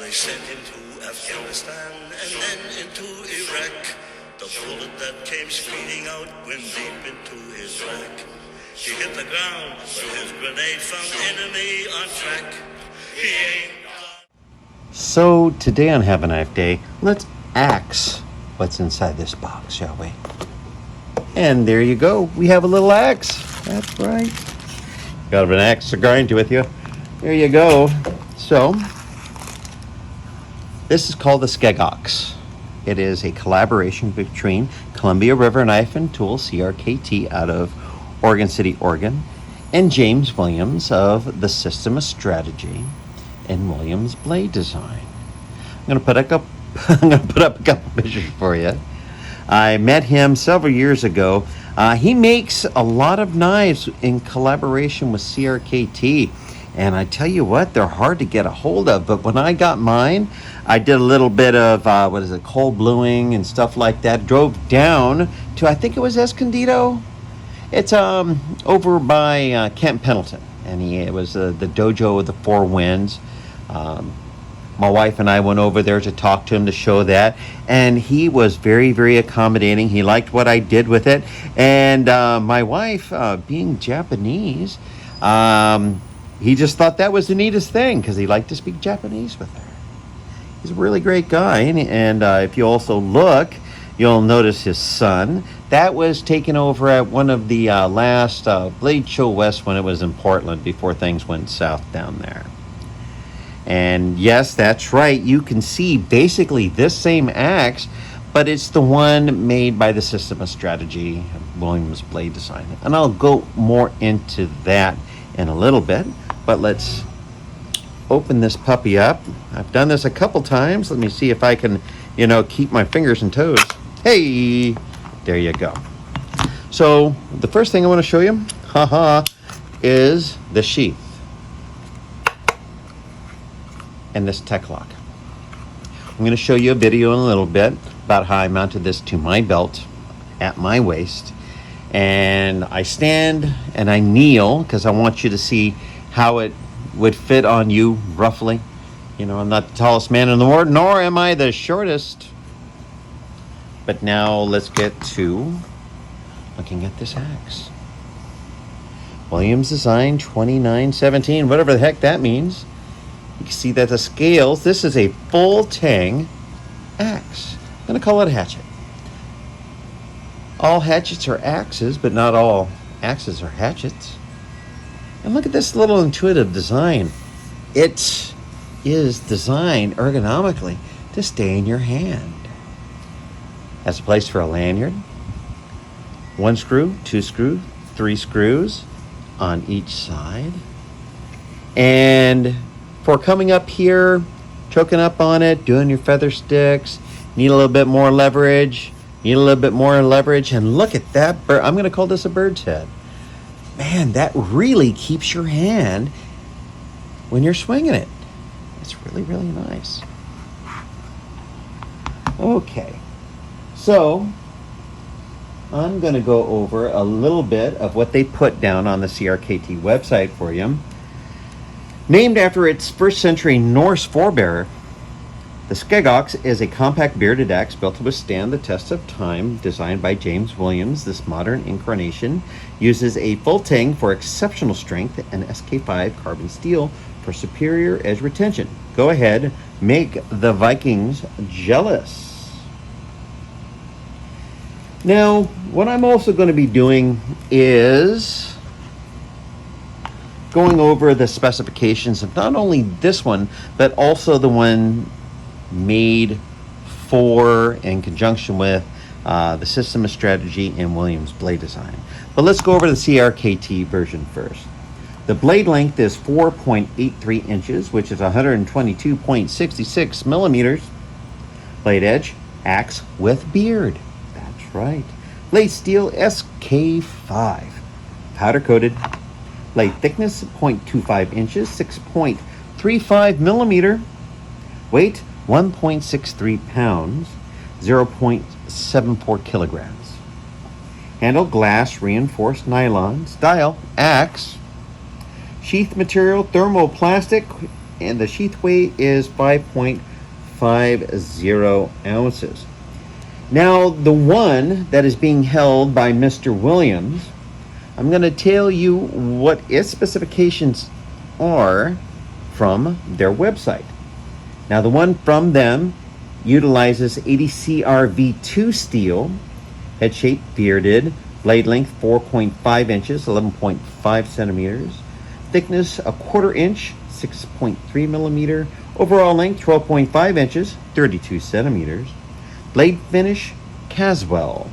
They sent him to Afghanistan and then into Iraq. The bullet that came speeding out went deep into his rack. He hit the ground, but his grenade found enemy on track. He aimed. So today on Have a Knife Day, let's axe what's inside this box, shall we? And there you go. We have a little axe. That's right. Got an axe to grind with you. There you go. So, this is called the Skeggox. It is a collaboration between Columbia River Knife and Tool, CRKT, out of Oregon City, Oregon, and James Williams of the System of Strategy and Williams Blade Design. I'm going to put up a couple pictures for you. I met him several years ago. He makes a lot of knives in collaboration with CRKT. And I tell you what, they're hard to get a hold of. But when I got mine, I did a little bit of, cold bluing and stuff like that. Drove down to, I think it was Escondido. It's over by Camp Pendleton. And it was the dojo of the Four Winds. My wife and I went over there to talk to him to show that, and he was very, very accommodating. He liked what I did with it, and my wife, being Japanese, he just thought that was the neatest thing because he liked to speak Japanese with her. He's a really great guy, and if you also look, you'll notice his son. That was taken over at one of the last Blade Show West when it was in Portland before things went south down there. And yes, that's right. You can see basically this same axe, but it's the one made by the System of Strategy, Williams Blade Design. And I'll go more into that in a little bit, but let's open this puppy up. I've done this a couple times. Let me see if I can, keep my fingers and toes. Hey, there you go. So the first thing I want to show you, is the sheath. And this tech lock. I'm going to show you a video in a little bit about how I mounted this to my belt at my waist, and I stand and I kneel because I want you to see how it would fit on you roughly. I'm not the tallest man in the world, nor am I the shortest. But now let's get to looking at this axe. Williams Design 2917, whatever the heck that means. You can see that the scales, this is a full tang axe. I'm going to call it a hatchet. All hatchets are axes, but not all axes are hatchets. And look at this little intuitive design. It is designed ergonomically to stay in your hand. Has a place for a lanyard. 1 screw, 2 screws, 3 screws on each side. And for coming up here, choking up on it, doing your feather sticks, need a little bit more leverage, and look at that bird. I'm going to call this a bird's head. Man, that really keeps your hand when you're swinging it. It's really, really nice. Okay, so I'm going to go over a little bit of what they put down on the CRKT website for you. Named after its 1st century Norse forebearer, the Skeggox is a compact bearded axe built to withstand the test of time, designed by James Williams. This modern incarnation uses a full tang for exceptional strength and SK5 carbon steel for superior edge retention. Go ahead, make the Vikings jealous. Now, what I'm also going to be doing is going over the specifications of not only this one, but also the one made for, in conjunction with, the System of Strategy and Williams Blade Design. But let's go over the CRKT version first. The blade length is 4.83 inches, which is 122.66 millimeters. Blade edge, axe with beard. That's right. Blade steel SK5. Powder coated. Blade thickness 0.25 inches, 6.35 millimeter. Weight 1.63 pounds, 0.74 kilograms. Handle glass reinforced nylon. Style axe. Sheath material thermoplastic and the sheath weight is 5.50 ounces. Now, the one that is being held by Mr. Williams, I'm going to tell you what its specifications are from their website. Now, the one from them utilizes 80 CRV2 steel, head shape bearded, blade length 4.5 inches, 11.5 centimeters, thickness a quarter inch, 6.3 millimeter, overall length 12.5 inches, 32 centimeters, blade finish Caswell,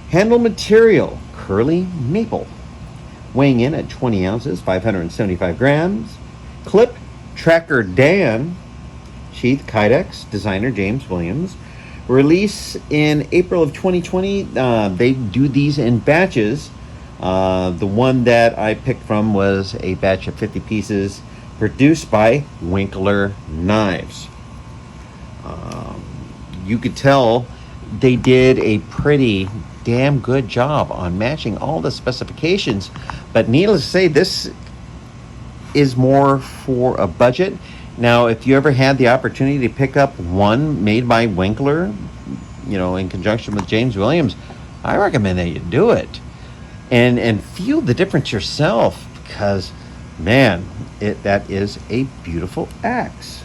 handle material curly maple, weighing in at 20 ounces, 575 grams, clip Tracker Dan, sheath Kydex, designer James Williams. Release in April of 2020. They do these in batches. The one that I picked from was a batch of 50 pieces produced by Winkler Knives. You could tell they did a pretty damn good job on matching all the specifications, but needless to say, this is more for a budget. Now, if you ever had the opportunity to pick up one made by Winkler, in conjunction with James Williams, I recommend that you do it and feel the difference yourself, because man, that is a beautiful axe.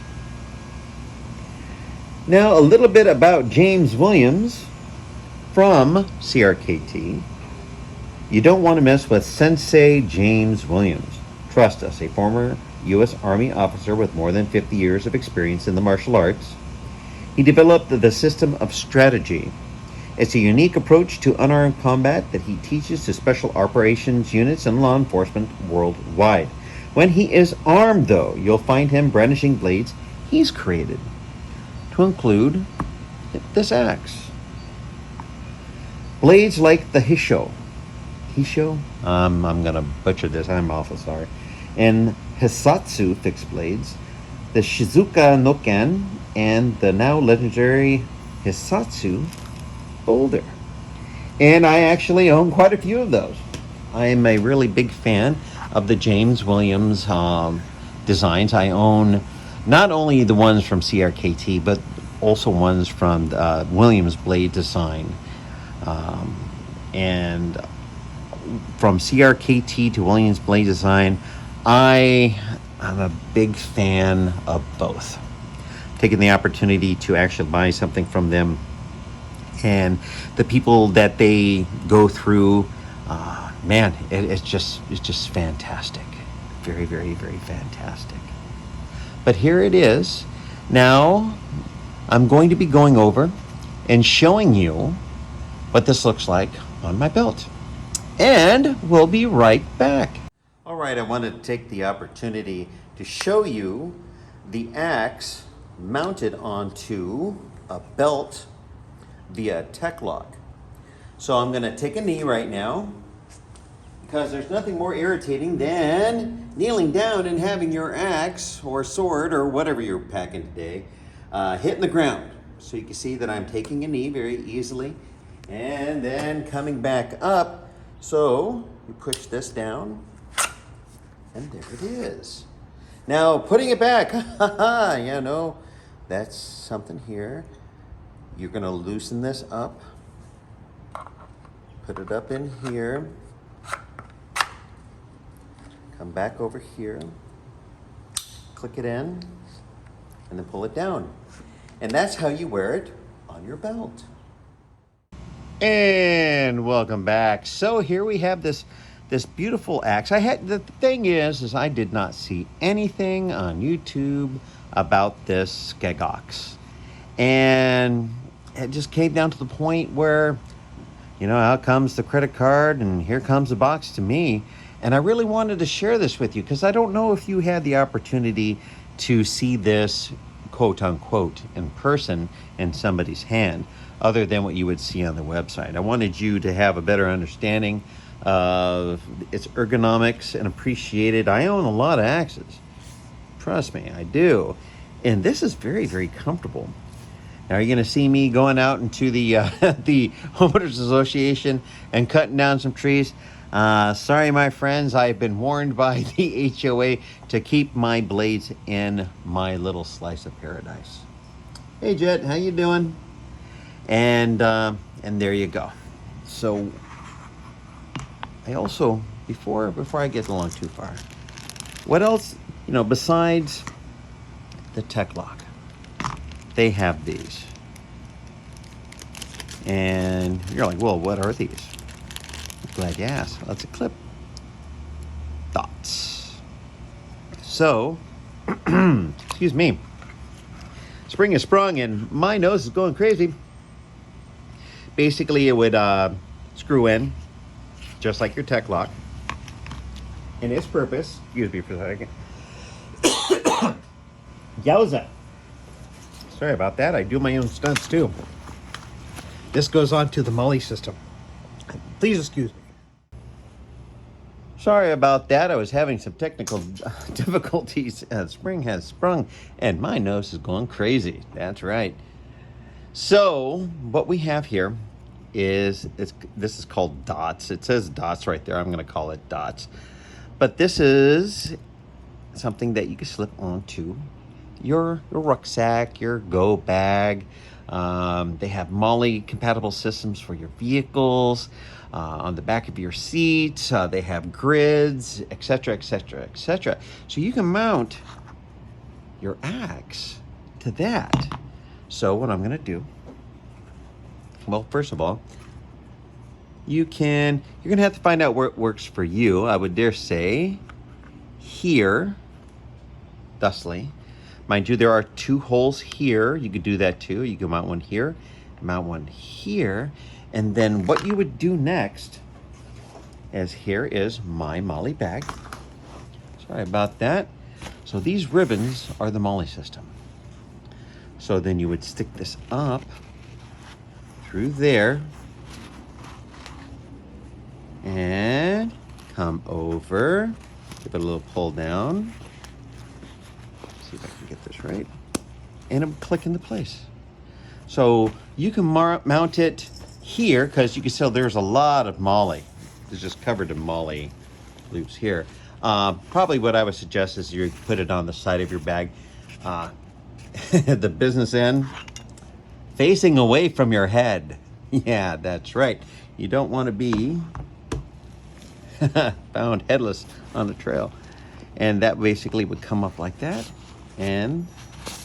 Now, a little bit about James Williams from CRKT. You don't want to mess with Sensei James Williams. Trust us, a former U.S. Army officer with more than 50 years of experience in the martial arts. He developed the system of strategy. It's a unique approach to unarmed combat that he teaches to special operations units and law enforcement worldwide. When he is armed, though, you'll find him brandishing blades he's created, to include this axe. Blades like the Hisho. I'm going to butcher this, I'm awful sorry. And Hisatsu fixed blades, the Shizuka Noken, and the now legendary Hisatsu boulder. And I actually own quite a few of those. I am a really big fan of the James Williams designs. I own not only the ones from CRKT, but also ones from Williams Blade Design. And from CRKT to Williams Blade Design, I'm a big fan of both. Taking the opportunity to actually buy something from them, and the people that they go through, man, it's just fantastic. Very, very, very fantastic. But here it is. Now, I'm going to be going over and showing you what this looks like on my belt. And we'll be right back. All right, I wanted to take the opportunity to show you the axe mounted onto a belt via tech lock. So I'm going to take a knee right now, because there's nothing more irritating than kneeling down and having your axe or sword or whatever you're packing today hitting the ground. So you can see that I'm taking a knee very easily and then coming back up. So you push this down and there it is. Now putting it back, that's something here. You're going to loosen this up, put it up in here, come back over here, click it in, and then pull it down. And that's how you wear it on your belt. And welcome back. So here we have this beautiful axe. The thing is I did not see anything on YouTube about this Skeggox. And it just came down to the point where, out comes the credit card and here comes the box to me. And I really wanted to share this with you, because I don't know if you had the opportunity to see this, quote unquote, in person in somebody's hand, other than what you would see on the website. I wanted you to have a better understanding of its ergonomics and appreciate it. I own a lot of axes. Trust me, I do. And this is very, very comfortable. Now, are you going to see me going out into the the homeowners association and cutting down some trees? Sorry, my friends, I've been warned by the HOA to keep my blades in my little slice of paradise. Hey, Jet, how you doing? And there you go. So I also, before I get along too far, what else, besides the Tech Lock, they have these. And you're like, well, what are these? Glad you asked. Well, that's a clip. Thoughts. So, excuse me. Spring has sprung and my nose is going crazy. Basically, it would screw in, just like your Tech Lock. And its purpose, excuse me for a second. Yowza. Sorry about that. I do my own stunts too. This goes on to the Molly system. Please excuse me. Sorry about that. I was having some technical difficulties. Spring has sprung and my nose is going crazy. That's right. So what we have here is, this is called dots. It says dots right there. I'm going to call it dots. But this is something that you can slip onto your rucksack, your go bag. They have Molly compatible systems for your vehicles. On the back of your seat, they have grids, etc., etc., etc. So you can mount your axe to that. So what I'm going to do, well, first of all, you're going to have to find out where it works for you. I would dare say here, thusly. Mind you, there are 2 holes here. You could do that too. You can mount one here, mount one here. And then what you would do next is, here is my Molly bag. Sorry about that. So these ribbons are the Molly system. So then you would stick this up through there and come over, give it a little pull down. See if I can get this right. And it'll click into place. So you can mount it here, because you can tell there's a lot of Molly. It's just covered in Molly loops here. Probably what I would suggest is you put it on the side of your bag, the business end, facing away from your head. Yeah, that's right. You don't want to be found headless on the trail. And that basically would come up like that and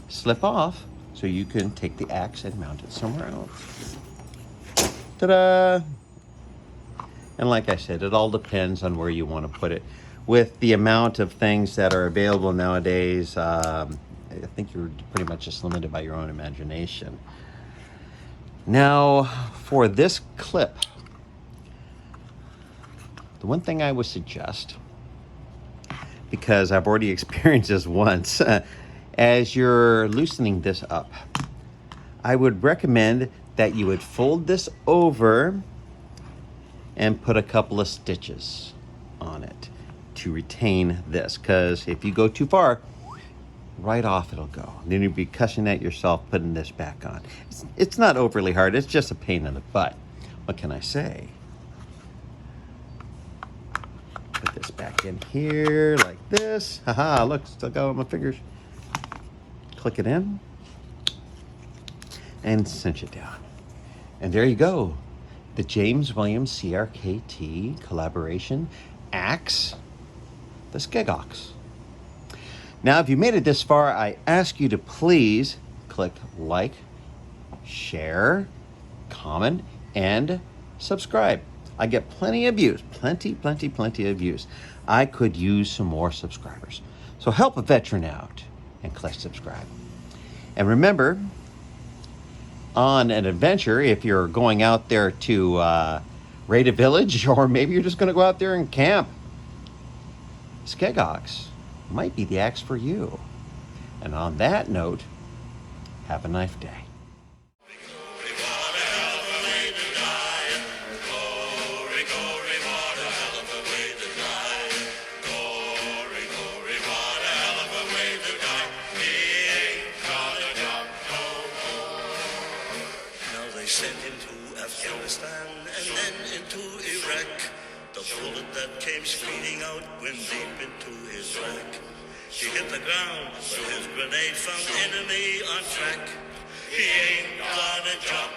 slip off, so you can take the axe and mount it somewhere else. Ta-da! And like I said, it all depends on where you want to put it. With the amount of things that are available nowadays, I think you're pretty much just limited by your own imagination. Now, for this clip, the one thing I would suggest, because I've already experienced this once, as you're loosening this up, I would recommend that you would fold this over and put a couple of stitches on it to retain this, because if you go too far, right off it'll go. Then you'll be cussing at yourself putting this back on. It's not overly hard, it's just a pain in the butt. What can I say? Put this back in here like this. Haha, look, still got all my fingers. Click it in and cinch it down. And there you go. The James Williams CRKT collaboration axe, the Skeggox. Now, if you made it this far, I ask you to please click like, share, comment, and subscribe. I get plenty of views, plenty of views. I could use some more subscribers. So help a veteran out and click subscribe. And remember, on an adventure, if you're going out there to raid a village, or maybe you're just going to go out there and camp, Skeggox might be the axe for you. And on that note, have a nice day. Sent him to Afghanistan and then into Iraq. The bullet that came screaming out went deep into his back. He hit the ground, but his grenade found enemy on track. He ain't gonna jump